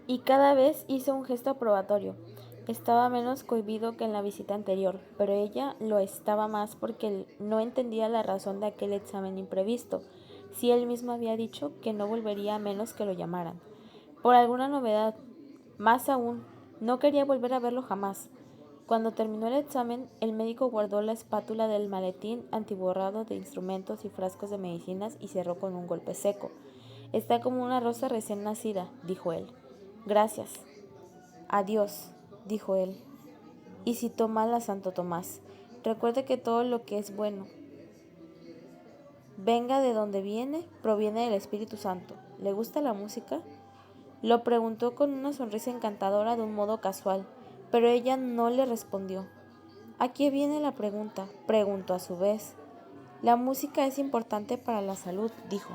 y cada vez hizo un gesto aprobatorio. Estaba menos cohibido que en la visita anterior, pero ella lo estaba más porque no entendía la razón de aquel examen imprevisto, si él mismo había dicho que no volvería a menos que lo llamaran. Por alguna novedad, más aún, no quería volver a verlo jamás. Cuando terminó el examen, el médico guardó la espátula del maletín antiborrado de instrumentos y frascos de medicinas y cerró con un golpe seco. Está como una rosa recién nacida, dijo él. Gracias. Adiós, dijo él. Y citó mal a Santo Tomás. Recuerde que todo lo que es bueno, venga de donde viene, proviene del Espíritu Santo. ¿Le gusta la música? Lo preguntó con una sonrisa encantadora de un modo casual, pero ella no le respondió. ¿A qué viene la pregunta? Preguntó a su vez. La música es importante para la salud, dijo.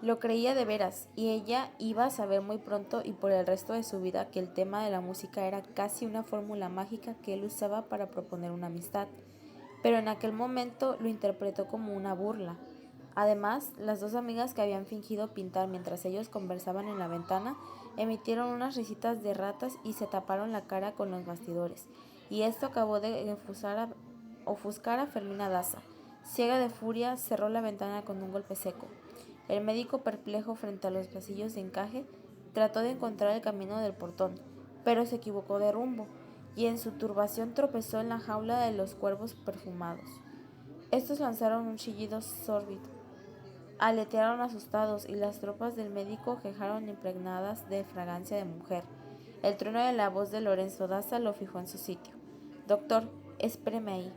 Lo creía de veras, y ella iba a saber muy pronto y por el resto de su vida que el tema de la música era casi una fórmula mágica que él usaba para proponer una amistad, pero en aquel momento lo interpretó como una burla. Además, las dos amigas que habían fingido pintar mientras ellos conversaban en la ventana emitieron unas risitas de ratas y se taparon la cara con los bastidores, y esto acabó de ofuscar a Fermina Daza. Ciega de furia, cerró la ventana con un golpe seco. El médico, perplejo frente a los pasillos de encaje, trató de encontrar el camino del portón, pero se equivocó de rumbo, y en su turbación tropezó en la jaula de los cuervos perfumados. Estos lanzaron un chillido sórdido, aletearon asustados, y las tropas del médico quejaron impregnadas de fragancia de mujer. El trueno de la voz de Lorenzo Daza lo fijó en su sitio. Doctor, espéreme ahí.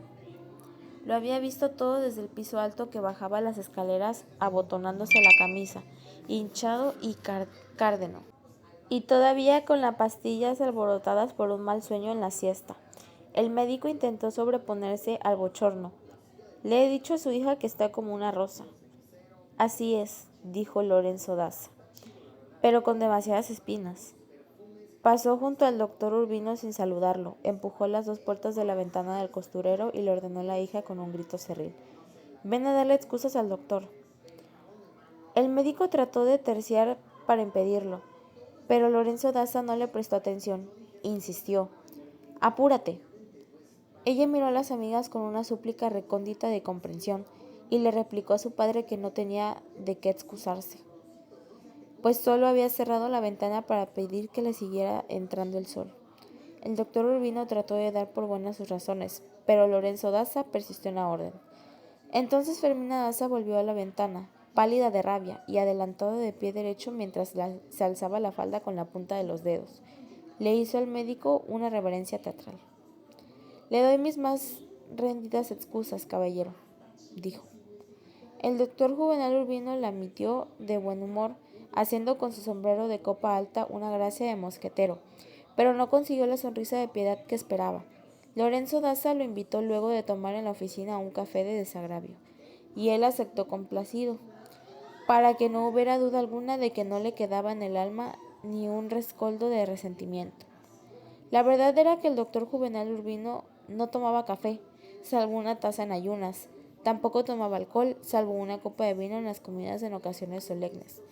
Lo había visto todo desde el piso alto que bajaba las escaleras abotonándose la camisa, hinchado y cárdeno, y todavía con las pastillas alborotadas por un mal sueño en la siesta. El médico intentó sobreponerse al bochorno. Le he dicho a su hija que está como una rosa. Así es, dijo Lorenzo Daza, pero con demasiadas espinas. Pasó junto al doctor Urbino sin saludarlo, empujó las dos puertas de la ventana del costurero y le ordenó a la hija con un grito cerril. Ven a darle excusas al doctor. El médico trató de terciar para impedirlo, pero Lorenzo Daza no le prestó atención. Insistió. Apúrate. Ella miró a las amigas con una súplica recóndita de comprensión y le replicó a su padre que no tenía de qué excusarse, pues solo había cerrado la ventana para pedir que le siguiera entrando el sol. El doctor Urbino trató de dar por buenas sus razones, pero Lorenzo Daza persistió en la orden. Entonces Fermina Daza volvió a la ventana, pálida de rabia y adelantado de pie derecho mientras se alzaba la falda con la punta de los dedos. Le hizo al médico una reverencia teatral. Le doy mis más rendidas excusas, caballero, dijo. El doctor Juvenal Urbino la admitió de buen humor, haciendo con su sombrero de copa alta una gracia de mosquetero, pero no consiguió la sonrisa de piedad que esperaba. Lorenzo Daza lo invitó luego de tomar en la oficina un café de desagravio, y él aceptó complacido, para que no hubiera duda alguna de que no le quedaba en el alma ni un rescoldo de resentimiento. La verdad era que el doctor Juvenal Urbino no tomaba café, salvo una taza en ayunas. Tampoco tomaba alcohol, salvo una copa de vino en las comidas en ocasiones solemnes.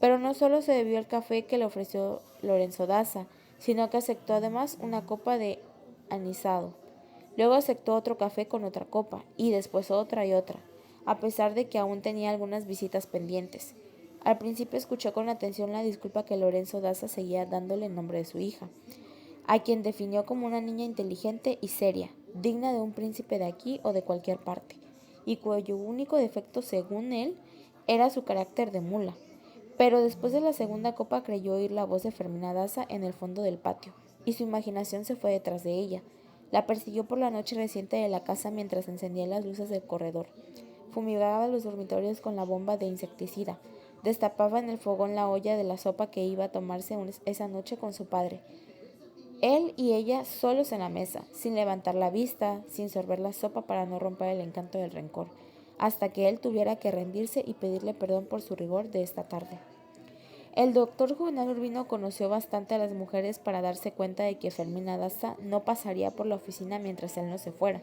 Pero no solo se bebió el café que le ofreció Lorenzo Daza, sino que aceptó además una copa de anisado. Luego aceptó otro café con otra copa, y después otra y otra, a pesar de que aún tenía algunas visitas pendientes. Al principio escuchó con atención la disculpa que Lorenzo Daza seguía dándole en nombre de su hija, a quien definió como una niña inteligente y seria, digna de un príncipe de aquí o de cualquier parte, y cuyo único defecto, según él, era su carácter de mula. Pero después de la segunda copa creyó oír la voz de Fermina Daza en el fondo del patio, y su imaginación se fue detrás de ella. La persiguió por la noche reciente de la casa mientras encendía las luces del corredor. Fumigaba los dormitorios con la bomba de insecticida. Destapaba en el fogón la olla de la sopa que iba a tomarse esa noche con su padre. Él y ella solos en la mesa, sin levantar la vista, sin sorber la sopa para no romper el encanto del rencor, hasta que él tuviera que rendirse y pedirle perdón por su rigor de esta tarde. El doctor Juvenal Urbino conoció bastante a las mujeres para darse cuenta de que Fermina Daza no pasaría por la oficina mientras él no se fuera,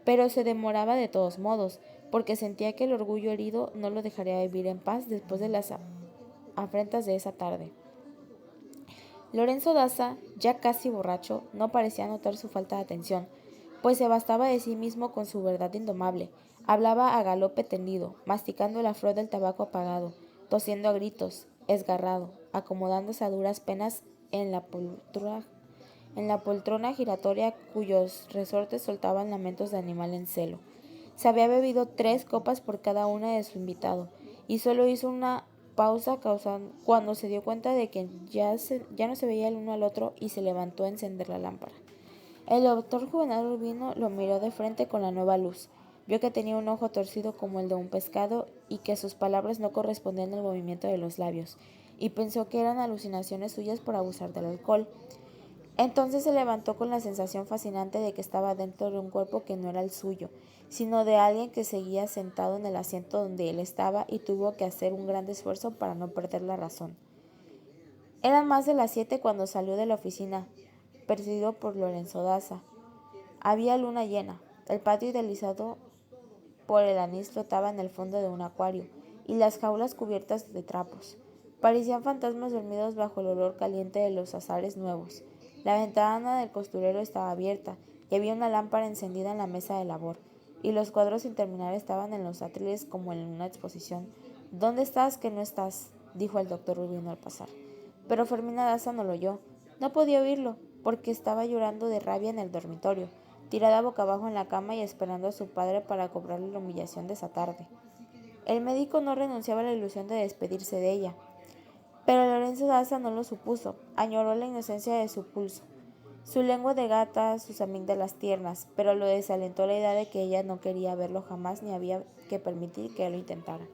pero se demoraba de todos modos, porque sentía que el orgullo herido no lo dejaría vivir en paz después de las afrentas de esa tarde. Lorenzo Daza, ya casi borracho, no parecía notar su falta de atención, pues se bastaba de sí mismo con su verdad indomable. Hablaba a galope tendido, masticando la flor del tabaco apagado, tosiendo a gritos, esgarrado, acomodándose a duras penas en la poltrona giratoria cuyos resortes soltaban lamentos de animal en celo. Se había bebido 3 copas por cada una de su invitado, y solo hizo una pausa cuando se dio cuenta de que ya no se veía el uno al otro y se levantó a encender la lámpara. El doctor Juvenal Urbino lo miró de frente con la nueva luz. Vio que tenía un ojo torcido como el de un pescado y que sus palabras no correspondían al movimiento de los labios, y pensó que eran alucinaciones suyas por abusar del alcohol. Entonces se levantó con la sensación fascinante de que estaba dentro de un cuerpo que no era el suyo, sino de alguien que seguía sentado en el asiento donde él estaba y tuvo que hacer un gran esfuerzo para no perder la razón. Eran más de las 7 cuando salió de la oficina, perseguido por Lorenzo Daza. Había luna llena. El patio idealizado por el anís flotaba en el fondo de un acuario, y las jaulas cubiertas de trapos. Parecían fantasmas dormidos bajo el olor caliente de los azares nuevos. La ventana del costurero estaba abierta, y había una lámpara encendida en la mesa de labor, y los cuadros sin terminar estaban en los atriles como en una exposición. ¿Dónde estás que no estás?, dijo el doctor Rubino al pasar. Pero Fermina Daza no lo oyó. No podía oírlo, porque estaba llorando de rabia en el dormitorio, tirada boca abajo en la cama y esperando a su padre para cobrarle la humillación de esa tarde. El médico no renunciaba a la ilusión de despedirse de ella, pero Lorenzo Daza no lo supuso. Añoró la inocencia de su pulso, su lengua de gata, sus amígdalas tiernas, pero lo desalentó la idea de que ella no quería verlo jamás ni había que permitir que él lo intentara.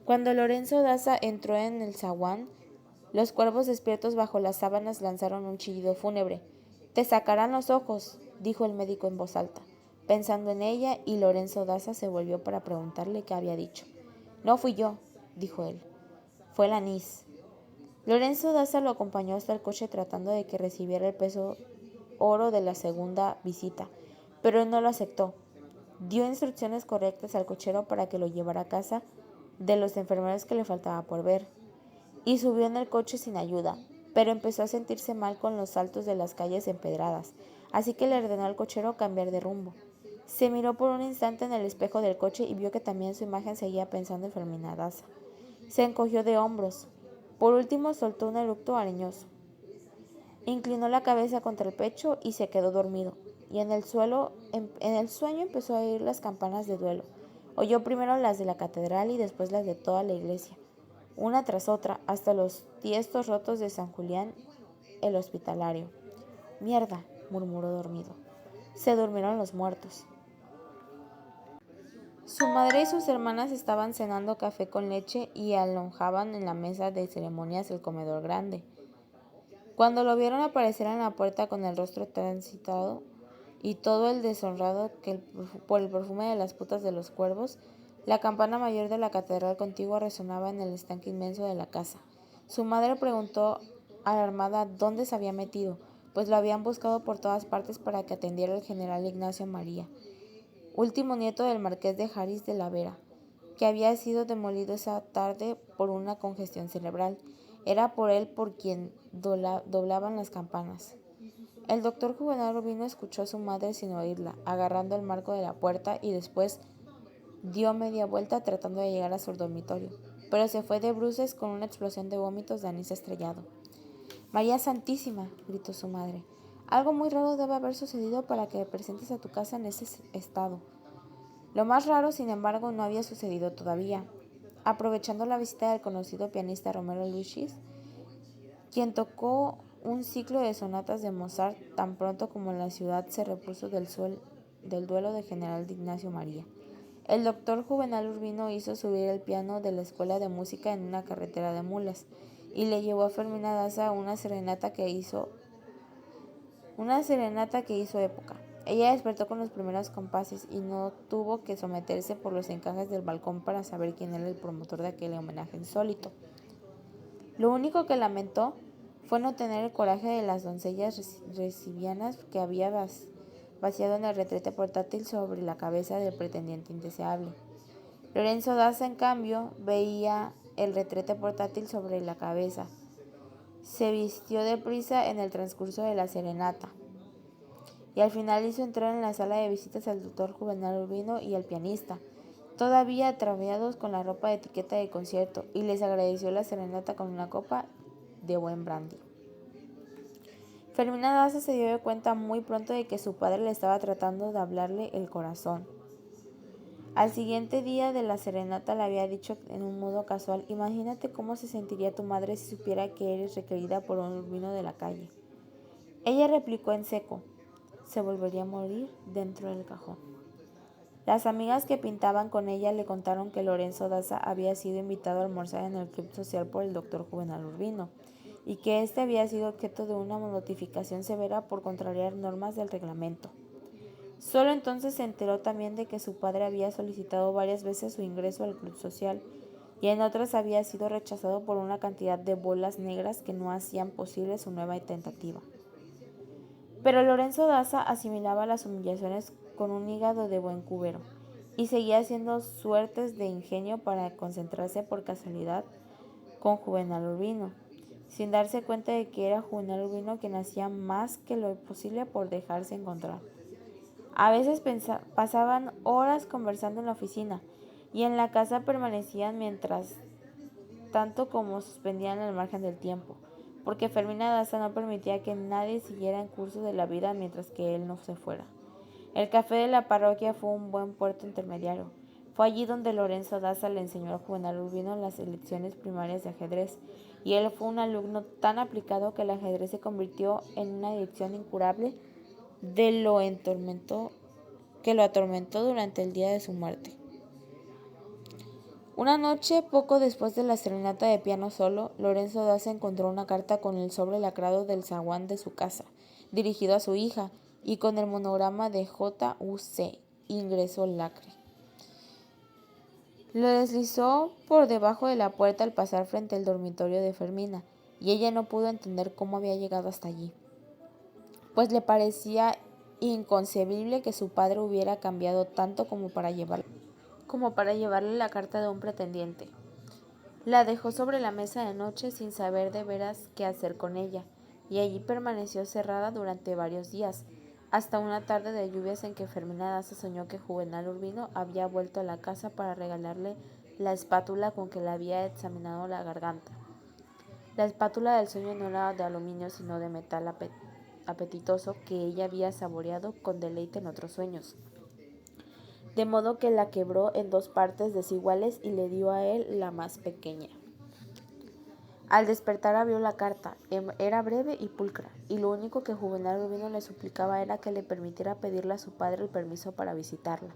Cuando Lorenzo Daza entró en el zaguán, los cuervos despiertos bajo las sábanas lanzaron un chillido fúnebre. «Te sacarán los ojos», dijo el médico en voz alta, pensando en ella, y Lorenzo Daza se volvió para preguntarle qué había dicho. «No fui yo», dijo él. «Fue el anís». Lorenzo Daza lo acompañó hasta el coche tratando de que recibiera el peso oro de la segunda visita, pero él no lo aceptó. Dio instrucciones correctas al cochero para que lo llevara a casa de los enfermeros que le faltaba por ver, y subió en el coche sin ayuda, pero empezó a sentirse mal con los saltos de las calles empedradas, así que le ordenó al cochero cambiar de rumbo. Se miró por un instante en el espejo del coche y vio que también su imagen seguía pensando en Fermina Daza. Se encogió de hombros. Por último soltó un eructo areñoso. Inclinó la cabeza contra el pecho y se quedó dormido, y en el sueño empezó a oír las campanas de duelo. Oyó primero las de la catedral y después las de toda la iglesia, una tras otra, hasta los tiestos rotos de San Julián el Hospitalario. «Mierda», murmuró dormido. Se durmieron los muertos. Su madre y sus hermanas estaban cenando café con leche y alojaban en la mesa de ceremonias el comedor grande. Cuando lo vieron aparecer en la puerta con el rostro transitado y todo el deshonrado por el perfume de las putas de los cuervos, la campana mayor de la catedral contigua resonaba en el estanque inmenso de la casa. Su madre preguntó alarmada dónde se había metido, pues lo habían buscado por todas partes para que atendiera el general Ignacio María, último nieto del marqués de Harris de la Vera, que había sido demolido esa tarde por una congestión cerebral. Era por él por quien doblaban las campanas. El doctor Juvenal Urbino escuchó a su madre sin oírla, agarrando el marco de la puerta, y después dio media vuelta tratando de llegar a su dormitorio, pero se fue de bruces con una explosión de vómitos de anís estrellado. «María Santísima», gritó su madre, «algo muy raro debe haber sucedido para que te presentes a tu casa en ese estado». Lo más raro, sin embargo, no había sucedido todavía. Aprovechando la visita del conocido pianista Romero Lucis, quien tocó un ciclo de sonatas de Mozart tan pronto como la ciudad se repuso del duelo de general de Ignacio María, el doctor Juvenal Urbino hizo subir el piano de la escuela de música en una carretera de mulas y le llevó a Fermina Daza una serenata que hizo época. Ella despertó con los primeros compases y no tuvo que someterse por los encajes del balcón para saber quién era el promotor de aquel homenaje insólito. Lo único que lamentó fue no tener el coraje de las doncellas recibianas que había vaciado en el retrete portátil sobre la cabeza del pretendiente indeseable. Lorenzo Daza, en cambio, veía el retrete portátil sobre la cabeza, se vistió deprisa en el transcurso de la serenata y al final hizo entrar en la sala de visitas al doctor Juvenal Urbino y al pianista, todavía ataviados con la ropa de etiqueta de concierto, y les agradeció la serenata con una copa de buen brandy. Fermina Daza se dio cuenta muy pronto de que su padre le estaba tratando de hablarle el corazón. Al siguiente día de la serenata le había dicho en un modo casual: imagínate cómo se sentiría tu madre si supiera que eres requerida por un urbino de la calle. Ella replicó en seco: se volvería a morir dentro del cajón. Las amigas que pintaban con ella le contaron que Lorenzo Daza había sido invitado a almorzar en el club social por el doctor Juvenal Urbino y que éste había sido objeto de una notificación severa por contrariar normas del reglamento. Solo entonces se enteró también de que su padre había solicitado varias veces su ingreso al club social y en otras había sido rechazado por una cantidad de bolas negras que no hacían posible su nueva tentativa. Pero Lorenzo Daza asimilaba las humillaciones con un hígado de buen cubero y seguía haciendo suertes de ingenio para concentrarse por casualidad con Juvenal Urbino, sin darse cuenta de que era Juvenal Urbino quien hacía más que lo posible por dejarse encontrar. A veces pasaban horas conversando en la oficina y en la casa permanecían mientras tanto como suspendían el margen del tiempo, porque Fermina Daza no permitía que nadie siguiera el curso de la vida mientras que él no se fuera. El café de la parroquia fue un buen puerto intermediario. Fue allí donde Lorenzo Daza le enseñó a Juvenal Urbino las lecciones primarias de ajedrez, y él fue un alumno tan aplicado que el ajedrez se convirtió en una adicción incurable que lo atormentó durante el día de su muerte. Una noche, poco después de la serenata de piano solo, Lorenzo Daza encontró una carta con el sobre lacrado del zaguán de su casa, dirigido a su hija, y con el monograma de J.U.C. Ingreso Lacre. Lo deslizó por debajo de la puerta al pasar frente al dormitorio de Fermina, y ella no pudo entender cómo había llegado hasta allí, pues le parecía inconcebible que su padre hubiera cambiado tanto como para llevarle la carta de un pretendiente. La dejó sobre la mesa de noche sin saber de veras qué hacer con ella, y allí permaneció cerrada durante varios días, hasta una tarde de lluvias en que Fermina Daza soñó que Juvenal Urbino había vuelto a la casa para regalarle la espátula con que le había examinado la garganta. La espátula del sueño no era de aluminio, sino de metal apetitoso que ella había saboreado con deleite en otros sueños, de modo que la quebró en dos partes desiguales y le dio a él la más pequeña. Al despertar abrió la carta, era breve y pulcra, y lo único que Juvenal Urbino le suplicaba era que le permitiera pedirle a su padre el permiso para visitarla.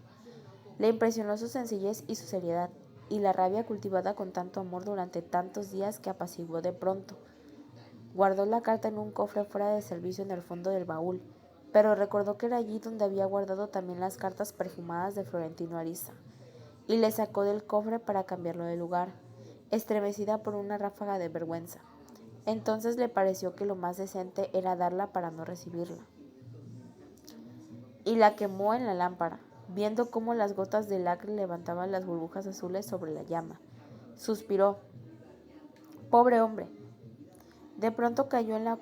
Le impresionó su sencillez y su seriedad, y la rabia cultivada con tanto amor durante tantos días que apaciguó de pronto. Guardó la carta en un cofre fuera de servicio en el fondo del baúl, pero recordó que era allí donde había guardado también las cartas perfumadas de Florentino Ariza, y le sacó del cofre para cambiarlo de lugar, estremecida por una ráfaga de vergüenza. Entonces le pareció que lo más decente era darla para no recibirla, y la quemó en la lámpara, viendo cómo las gotas de lacre levantaban las burbujas azules sobre la llama. Suspiró: pobre hombre. De pronto cayó en la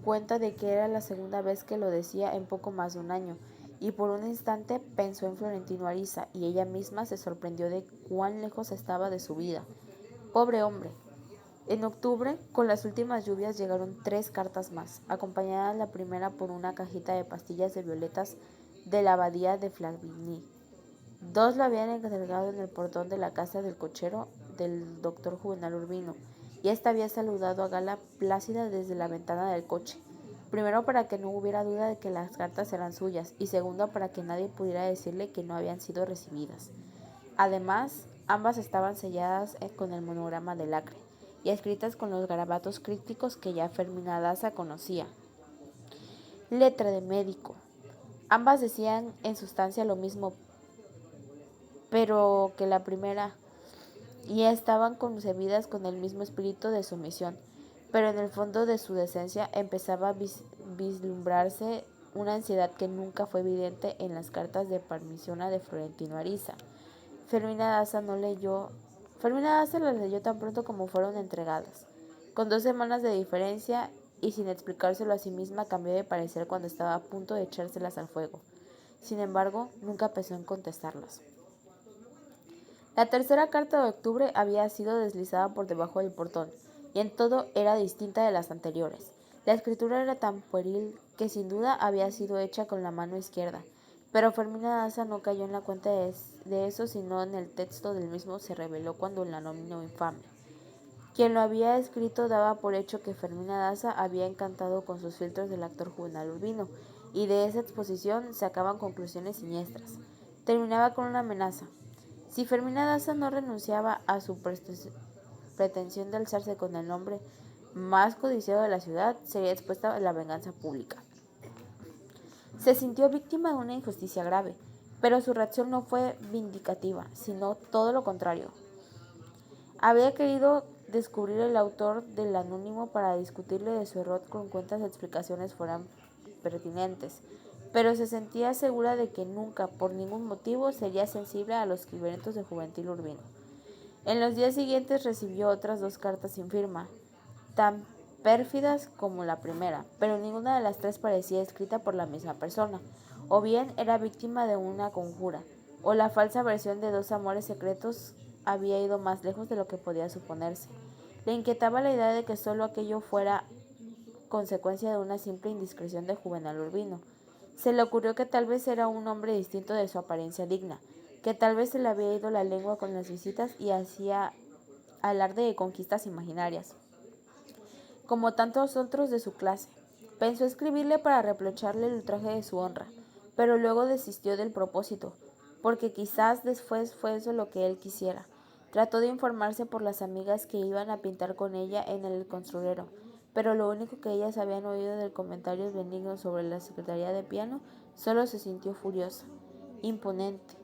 cuenta de que era la segunda vez que lo decía en poco más de un año, y por un instante pensó en Florentino Ariza, y ella misma se sorprendió de cuán lejos estaba de su vida. Pobre hombre. En octubre, con las últimas lluvias, llegaron 3 cartas más, acompañadas la primera por una cajita de pastillas de violetas de la abadía de Flavigny. 2 lo habían encargado en el portón de la casa del cochero del doctor Juvenal Urbino, y ésta había saludado a Gala plácida desde la ventana del coche, primero para que no hubiera duda de que las cartas eran suyas, y segundo para que nadie pudiera decirle que no habían sido recibidas. Además, ambas estaban selladas con el monograma de lacre y escritas con los garabatos crípticos que ya Fermina Daza conocía. Letra de médico. Ambas decían en sustancia lo mismo, pero que la primera, y estaban concebidas con el mismo espíritu de sumisión, pero en el fondo de su decencia empezaba a vislumbrarse una ansiedad que nunca fue evidente en las cartas de permisión de Florentino Ariza. Fermina Daza las leyó tan pronto como fueron entregadas, Con 2 semanas de diferencia y sin explicárselo a sí misma, cambió de parecer cuando estaba a punto de echárselas al fuego. Sin embargo, nunca pensó en contestarlas. La tercera carta de octubre había sido deslizada por debajo del portón, y en todo era distinta de las anteriores. La escritura era tan pueril que sin duda había sido hecha con la mano izquierda, pero Fermina Daza no cayó en la cuenta de eso, sino en el texto del mismo se reveló cuando la nominó infame. Quien lo había escrito daba por hecho que Fermina Daza había encantado con sus filtros del actor Juvenal Urbino, y de esa exposición sacaban conclusiones siniestras. Terminaba con una amenaza. Si Fermina Daza no renunciaba a su pretensión de alzarse con el nombre más codiciado de la ciudad, sería expuesta a la venganza pública. Se sintió víctima de una injusticia grave, pero su reacción no fue vindicativa, sino todo lo contrario. Había querido descubrir el autor del anónimo para discutirle de su error con cuantas explicaciones fueran pertinentes, pero se sentía segura de que nunca, por ningún motivo, sería sensible a los escribimientos de Juvenil Urbino. En los días siguientes recibió otras 2 cartas sin firma, tan pérfidas como la primera, pero ninguna de las 3 parecía escrita por la misma persona. O bien era víctima de una conjura, o la falsa versión de 2 amores secretos había ido más lejos de lo que podía suponerse. Le inquietaba la idea de que solo aquello fuera consecuencia de una simple indiscreción de Juvenal Urbino. Se le ocurrió que tal vez era un hombre distinto de su apariencia digna, que tal vez se le había ido la lengua con las visitas y hacía alarde de conquistas imaginarias, como tantos otros de su clase. Pensó escribirle para reprocharle el ultraje de su honra, pero luego desistió del propósito, porque quizás después fue eso lo que él quisiera. Trató de informarse por las amigas que iban a pintar con ella en el Costurero, pero lo único que ellas habían oído del comentarios benignos sobre la secretaría de piano, solo se sintió furiosa, imponente,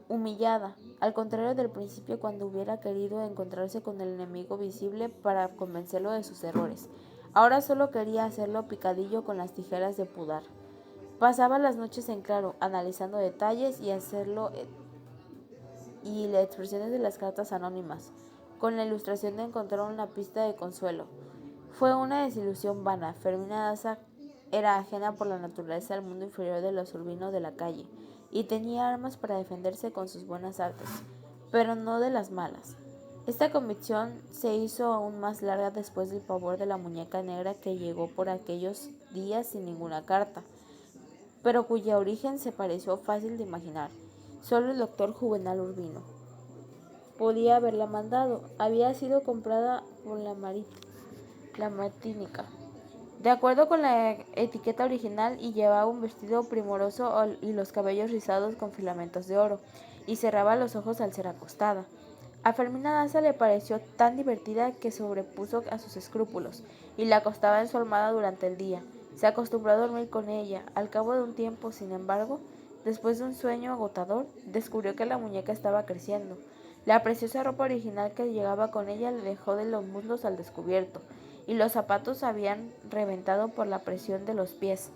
humillada, al contrario del principio cuando hubiera querido encontrarse con el enemigo visible para convencerlo de sus errores. Ahora solo quería hacerlo picadillo con las tijeras de pudar. Pasaba las noches en claro, analizando detalles y las expresiones de las cartas anónimas, con la ilustración de encontrar una pista de consuelo. Fue una desilusión vana. Fermina Daza era ajena por la naturaleza al mundo inferior de los urbinos de la calle, y tenía armas para defenderse con sus buenas artes, pero no de las malas. Esta convicción se hizo aún más larga después del pavor de la muñeca negra que llegó por aquellos días sin ninguna carta, pero cuya origen se pareció fácil de imaginar. Solo el doctor Juvenal Urbino podía haberla mandado. Había sido comprada por la Martínica, de acuerdo con la etiqueta original, y llevaba un vestido primoroso y los cabellos rizados con filamentos de oro, y cerraba los ojos al ser acostada. A Fermina Daza le pareció tan divertida que sobrepuso a sus escrúpulos, y la acostaba en su almohada durante el día. Se acostumbró a dormir con ella. Al cabo de un tiempo, sin embargo, después de un sueño agotador, descubrió que la muñeca estaba creciendo. La preciosa ropa original que llegaba con ella le dejó de los muslos al descubierto, y los zapatos habían reventado por la presión de los pies.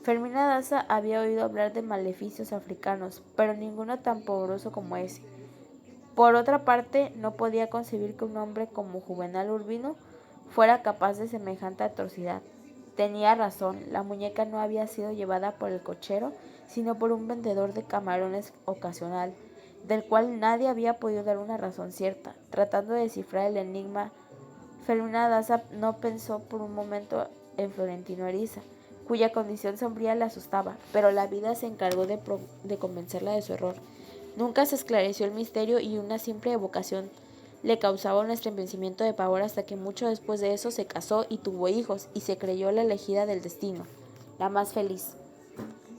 Fermina Daza había oído hablar de maleficios africanos, pero ninguno tan poderoso como ese. Por otra parte, no podía concebir que un hombre como Juvenal Urbino fuera capaz de semejante atrocidad. Tenía razón, la muñeca no había sido llevada por el cochero, sino por un vendedor de camarones ocasional, del cual nadie había podido dar una razón cierta. Tratando de descifrar el enigma, Fermina Daza no pensó por un momento en Florentino Eriza, cuya condición sombría le asustaba, pero la vida se encargó de convencerla de su error. Nunca se esclareció el misterio, y una simple evocación le causaba un estremecimiento de pavor hasta que mucho después de eso se casó y tuvo hijos, y se creyó la elegida del destino, la más feliz.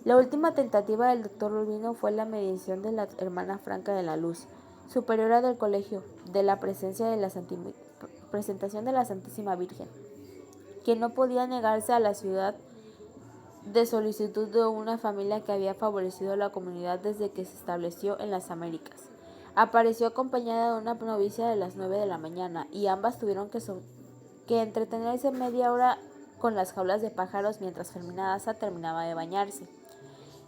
La última tentativa del doctor Urbino fue la mediación de la hermana Franca de la Luz, superiora del colegio, de la presentación de la Santísima Virgen, que no podía negarse a la ciudad de solicitud de una familia que había favorecido a la comunidad desde que se estableció en las Américas. Apareció acompañada de una novicia de las 9 de la mañana, y ambas tuvieron que entretenerse media hora con las jaulas de pájaros mientras Fermina Daza terminaba de bañarse.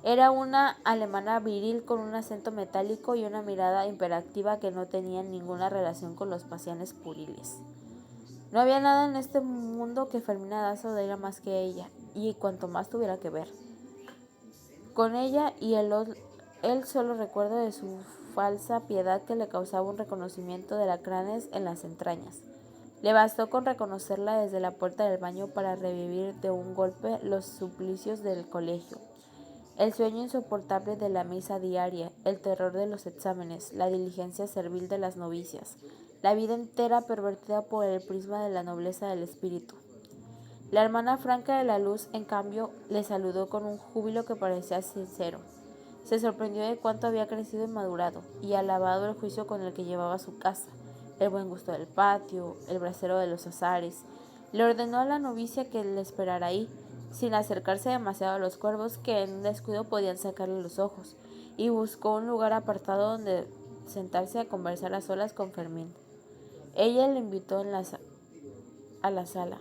Era una alemana viril con un acento metálico y una mirada imperativa que no tenían ninguna relación con los pasiones puriles. No había nada en este mundo que Fermina Daza odiara más que ella, y cuanto más tuviera que ver con ella, y el solo recuerdo de su falsa piedad que le causaba un reconocimiento de alacranes en las entrañas. Le bastó con reconocerla desde la puerta del baño para revivir de un golpe los suplicios del colegio, el sueño insoportable de la misa diaria, el terror de los exámenes, la diligencia servil de las novicias, la vida entera pervertida por el prisma de la nobleza del espíritu. La hermana franca de la luz, en cambio, le saludó con un júbilo que parecía sincero. Se sorprendió de cuánto había crecido y madurado, y alabado el juicio con el que llevaba su casa, el buen gusto del patio, el brasero de los azares. Le ordenó a la novicia que le esperara ahí, sin acercarse demasiado a los cuervos que en un descuido podían sacarle los ojos, y buscó un lugar apartado donde sentarse a conversar a solas con Fermín. Ella le invitó a la sala.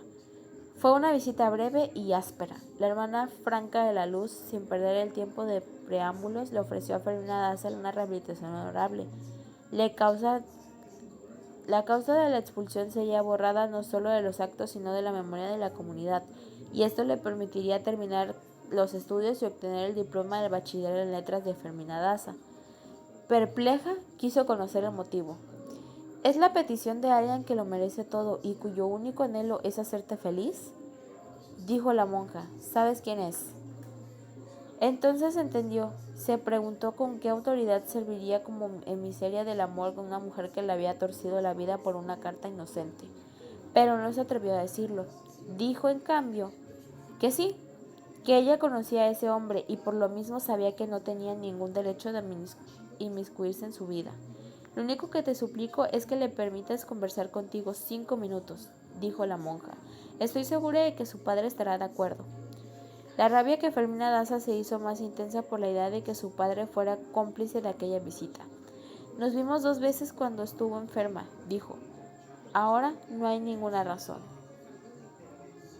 Fue una visita breve y áspera. La hermana franca de la luz, sin perder el tiempo de preámbulos, le ofreció a Fermina Daza una rehabilitación honorable. La causa de la expulsión sería borrada no solo de los actos, sino de la memoria de la comunidad, y esto le permitiría terminar los estudios y obtener el diploma del bachiller en letras de Fermina Daza. Perpleja, quiso conocer el motivo. ¿Es la petición de alguien que lo merece todo y cuyo único anhelo es hacerte feliz? Dijo la monja. ¿Sabes quién es? Entonces entendió. Se preguntó con qué autoridad serviría como emisaria del amor con una mujer que le había torcido la vida por una carta inocente. Pero no se atrevió a decirlo. Dijo, en cambio, que sí, que ella conocía a ese hombre y por lo mismo sabía que no tenía ningún derecho de inmiscuirse en su vida. Lo único que te suplico es que le permitas conversar contigo 5 minutos, dijo la monja. Estoy segura de que su padre estará de acuerdo. La rabia que Fermina Daza se hizo más intensa por la idea de que su padre fuera cómplice de aquella visita. Nos vimos 2 veces cuando estuvo enferma, dijo. Ahora no hay ninguna razón.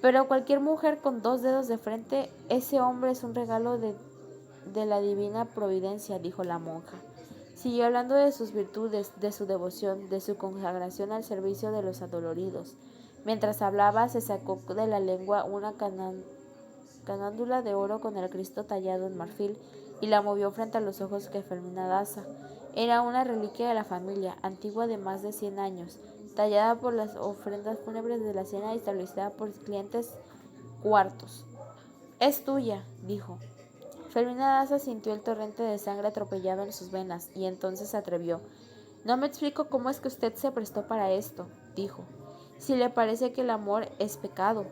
Pero cualquier mujer con 2 dedos de frente, ese hombre es un regalo de la divina providencia, dijo la monja. Siguió hablando de sus virtudes, de su devoción, de su consagración al servicio de los adoloridos. Mientras hablaba, se sacó de la lengua una canándula de oro con el Cristo tallado en marfil y la movió frente a los ojos de Fermina Daza. Era una reliquia de la familia, antigua de más de 100 años, tallada por las ofrendas fúnebres de la Siena y establecida por clientes cuartos. Es tuya, dijo. Fermina Daza sintió el torrente de sangre atropellado en sus venas y entonces se atrevió. No me explico cómo es que usted se prestó para esto, dijo. Si le parece que el amor es pecado.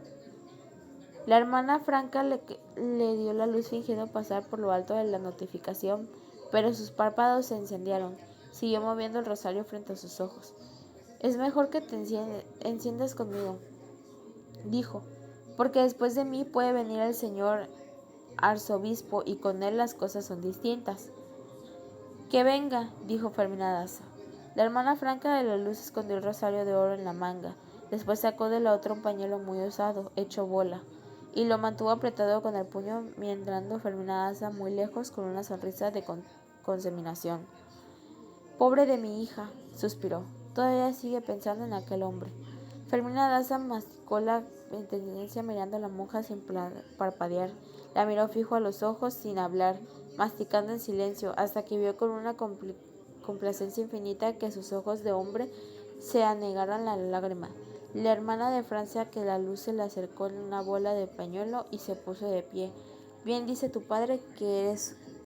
La hermana franca le dio la luz fingiendo pasar por lo alto de la notificación, pero sus párpados se encendieron. Siguió moviendo el rosario frente a sus ojos. Es mejor que te enciendas conmigo, dijo, porque después de mí puede venir el señor arzobispo y con él las cosas son distintas. Que venga, dijo Fermina Daza. La hermana franca de la luz escondió el rosario de oro en la manga. Después sacó de la otra un pañuelo muy usado, hecho bola, y lo mantuvo apretado con el puño mirando Fermina Daza muy lejos con una sonrisa de conseminación. Pobre de mi hija, suspiró. Todavía sigue pensando en aquel hombre. Fermina Daza masticó la intendencia mirando a la monja sin parpadear. La miró fijo a los ojos sin hablar, masticando en silencio, hasta que vio con una complacencia infinita que sus ojos de hombre se anegaran la lágrima. La hermana de Francia que la luz se le acercó en una bola de pañuelo y se puso de pie. Bien dice tu padre que eres